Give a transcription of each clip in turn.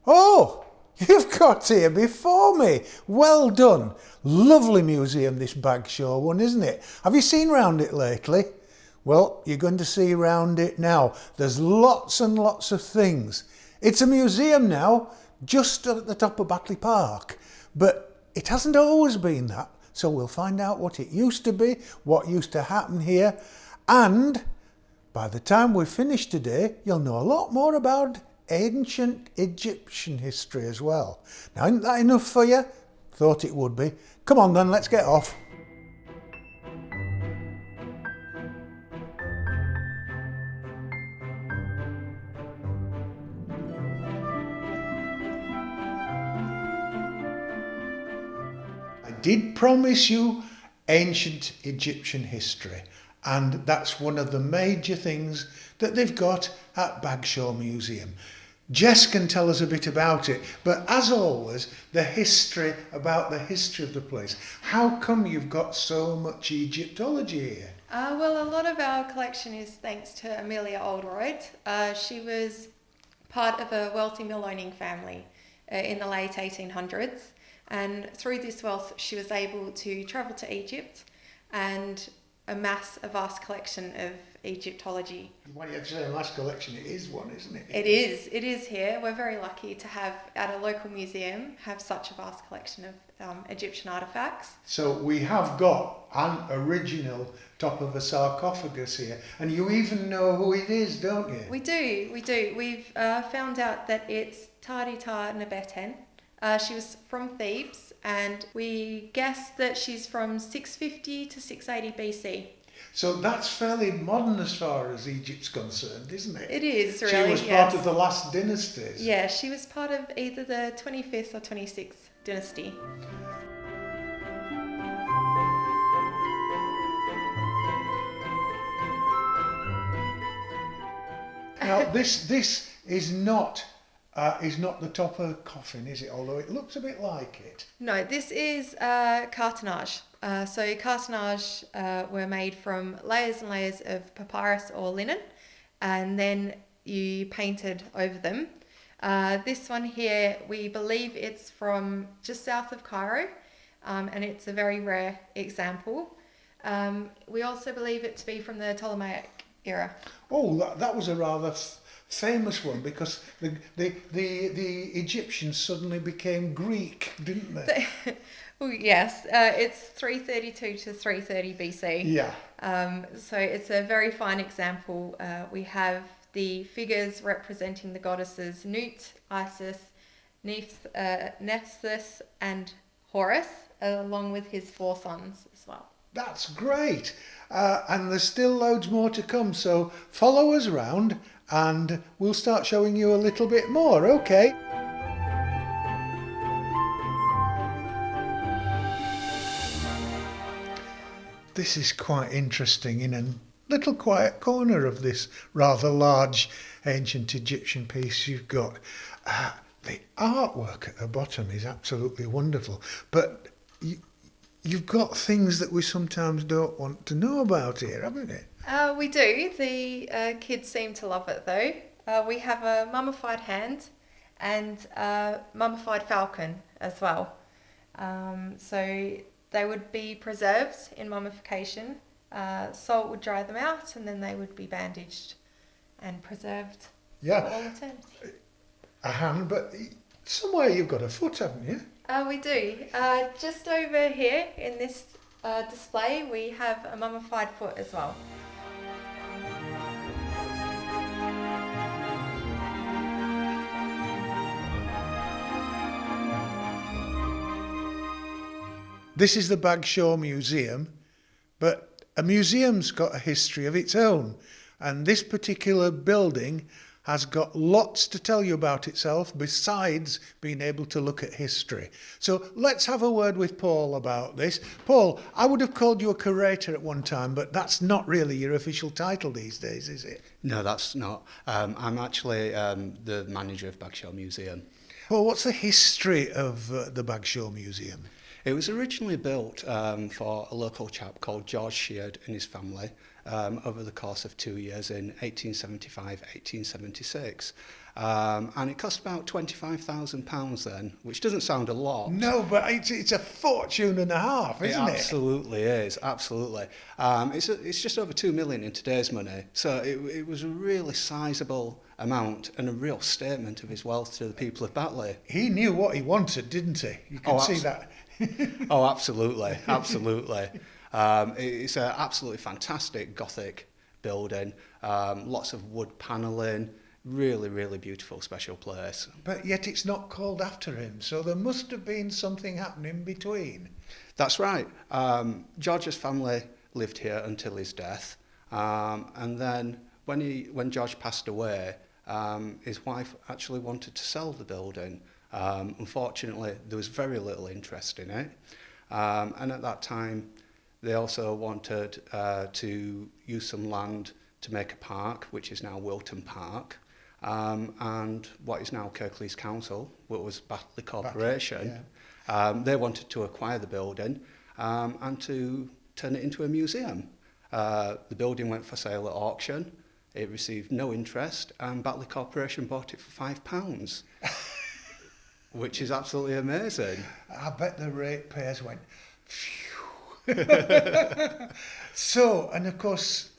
Oh, you've got here before me. Well done. Lovely museum, this Bagshaw one, isn't it? Have you seen round it lately? Well, you're going to see round it now. There's lots and lots of things. It's a museum now, just at the top of Batley Park. But it hasn't always been that. So we'll find out what it used to be, what used to happen here. And by the time we've finished today, you'll know a lot more about ancient Egyptian history as well. Now, isn't that enough for you? Thought it would be. Come on then, let's get off. I did promise you ancient Egyptian history, and that's one of the major things that they've got at Bagshaw Museum. Jess can tell us a bit about it, but as always, the history about the history of the place. How come you've got so much Egyptology here? Well, a lot of our collection is thanks to Amelia Oldroyd. She was part of a wealthy mill owning family in the late 1800s, and through this wealth she was able to travel to Egypt and amass a vast collection of Egyptology. When you say a vast collection, it is one, isn't it? It is here. We're very lucky to have, at a local museum, have such a vast collection of Egyptian artefacts. So we have got an original top of a sarcophagus here, and you even know who it is, don't you? We do. We've found out that it's Tardita Nebeten. She was from Thebes, and we guess that she's from 650 to 680 BC. So that's fairly modern as far as Egypt's concerned, isn't it? It is, really. She was part of the last dynasties. Yeah, she was part of either the 25th or 26th dynasty. Now, this is not the top of a coffin, is it? Although it looks a bit like it. No, this is cartonnage. So cartonnage were made from layers and layers of papyrus or linen, and then you painted over them. This one here, we believe it's from just south of Cairo, and it's a very rare example. We also believe it to be from the Ptolemaic era. Oh, that was a rather famous one, because the Egyptians suddenly became Greek, didn't they? Well, yes, it's 332 to 330 BC. Yeah. So it's a very fine example. We have the figures representing the goddesses Nut, Isis, Nephthys, and Horus, along with his 4 sons as well. That's great. And there's still loads more to come, so follow us around and we'll start showing you a little bit more, okay? This is quite interesting. In a little quiet corner of this rather large ancient Egyptian piece, you've got the artwork at the bottom is absolutely wonderful, but you've got things that we sometimes don't want to know about here, haven't you? We do. The kids seem to love it though. We have a mummified hand and a mummified falcon as well. So they would be preserved in mummification. Salt would dry them out, and then they would be bandaged and preserved for all eternity. A hand, but somewhere you've got a foot, haven't you? We do. Just over here in this display, we have a mummified foot as well. This is the Bagshaw Museum, but a museum's got a history of its own, and this particular building has got lots to tell you about itself besides being able to look at history. So let's have a word with Paul about this. Paul, I would have called you a curator at one time, but that's not really your official title these days, is it? No, that's not. I'm actually the manager of Bagshaw Museum. Well, what's the history of the Bagshaw Museum? It was originally built for a local chap called George Sheard and his family. over the course of 2 years in 1875, 1876. And it cost about £25,000 then, which doesn't sound a lot. No, but it's a fortune and a half, isn't it? Absolutely is, absolutely. It's just over 2 million in today's money, so it was a really sizable amount and a real statement of his wealth to the people of Batley. He knew what he wanted, didn't he? You can see that. Oh, absolutely, absolutely. It's an absolutely fantastic Gothic building, lots of wood panelling, really, really beautiful, special place. But yet it's not called after him, so there must have been something happening between. That's right. George's family lived here until his death, and then when George passed away, his wife actually wanted to sell the building. Unfortunately, there was very little interest in it, and at that time, they also wanted to use some land to make a park, which is now Wilton Park. And what is now Kirklees Council, what was Batley Corporation, they wanted to acquire the building and to turn it into a museum. The building went for sale at auction. It received no interest, and Batley Corporation bought it for £5, which is absolutely amazing. I bet the ratepayers went, phew. So, and of course,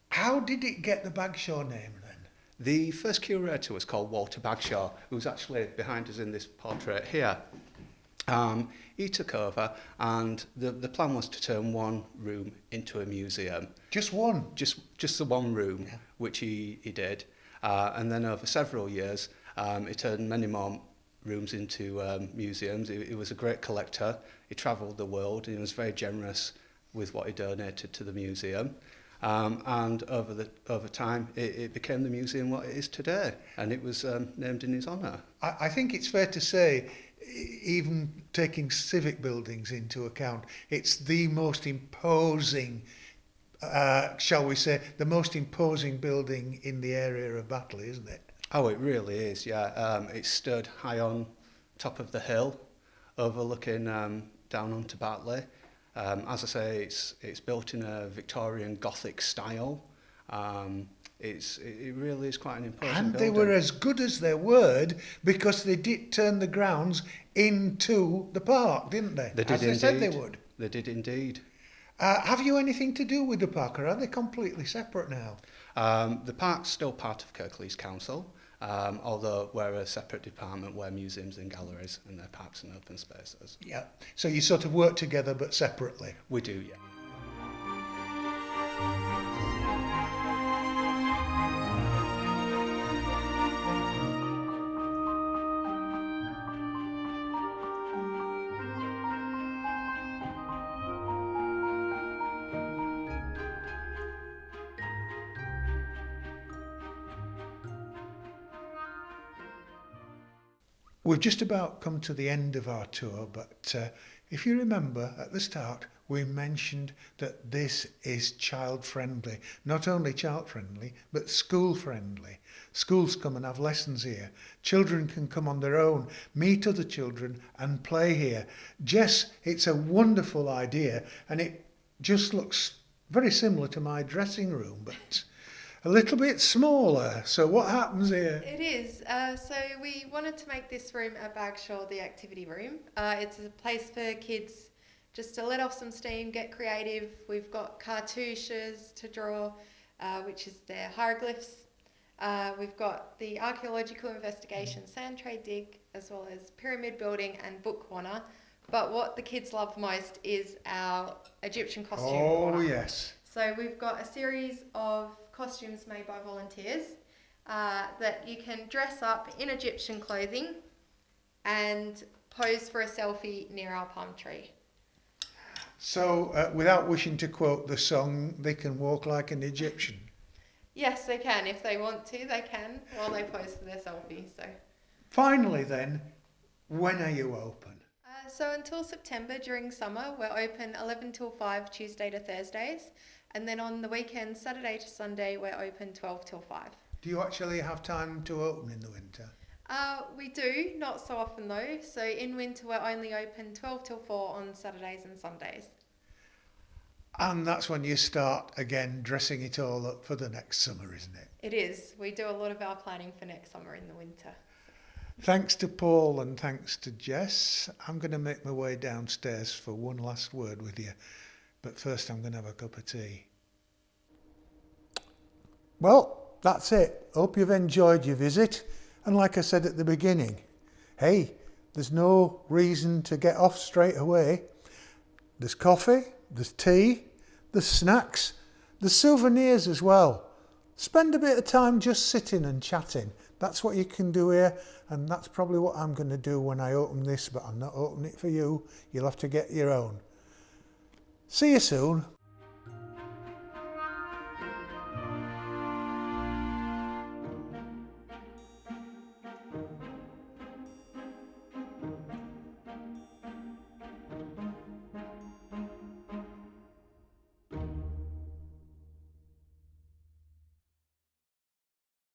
how did it get the Bagshaw name then? The first curator was called Walter Bagshaw, who's actually behind us in this portrait here. He took over, and the plan was to turn one room into a museum. Just one? Just the one room, yeah. Which he did. And then over several years, he turned many more rooms into museums. He was a great collector. He travelled the world, and he was very generous with what he donated to the museum. And over time, it became the museum what it is today, and it was named in his honour. I think it's fair to say, even taking civic buildings into account, it's the most imposing, shall we say, the most imposing building in the area of Batley, isn't it? Oh, it really is, yeah. It stood high on top of the hill, overlooking down onto Batley. As I say, it's built in a Victorian Gothic style. It really is quite an imposing building. And they were as good as their word, because they did turn the grounds into the park, didn't they? They did as indeed. They said they would. They did indeed. Have you anything to do with the park, or are they completely separate now? The park's still part of Kirklees Council, although we're a separate department. We're museums and galleries, and they're parks and open spaces. Yeah. So you sort of work together but separately? We do, yeah. We've just about come to the end of our tour, but if you remember at the start, we mentioned that this is child friendly. Not only child friendly, but school friendly. Schools come and have lessons here. Children can come on their own, meet other children and play here. Jess, it's a wonderful idea, and it just looks very similar to my dressing room, but a little bit smaller. So what happens here? It is. So we wanted to make this room at Bagshaw the activity room. It's a place for kids just to let off some steam, get creative. We've got cartouches to draw, which is their hieroglyphs. We've got the archaeological investigation sand trade dig, as well as pyramid building and book corner. But what the kids love most is our Egyptian costume corner. Oh, yes. So we've got a series of costumes made by volunteers that you can dress up in Egyptian clothing and pose for a selfie near our palm tree. So without wishing to quote the song, they can walk like an Egyptian. Yes, they can. If they want to, they can while they pose for their selfie. So finally then, when are you open? So until September, during summer, we're open 11 till 5, Tuesday to Thursdays. And then on the weekends, Saturday to Sunday, we're open 12 till 5. Do you actually have time to open in the winter? We do, not so often though. So in winter, we're only open 12 till 4 on Saturdays and Sundays. And that's when you start again dressing it all up for the next summer, isn't it? It is. We do a lot of our planning for next summer in the winter. Thanks to Paul and thanks to Jess. I'm going to make my way downstairs for one last word with you. But first I'm going to have a cup of tea. Well, that's it. Hope you've enjoyed your visit. And like I said at the beginning, hey, there's no reason to get off straight away. There's coffee, there's tea, there's snacks, there's souvenirs as well. Spend a bit of time just sitting and chatting. That's what you can do here, and that's probably what I'm going to do when I open this, but I'm not opening it for you. You'll have to get your own. See you soon.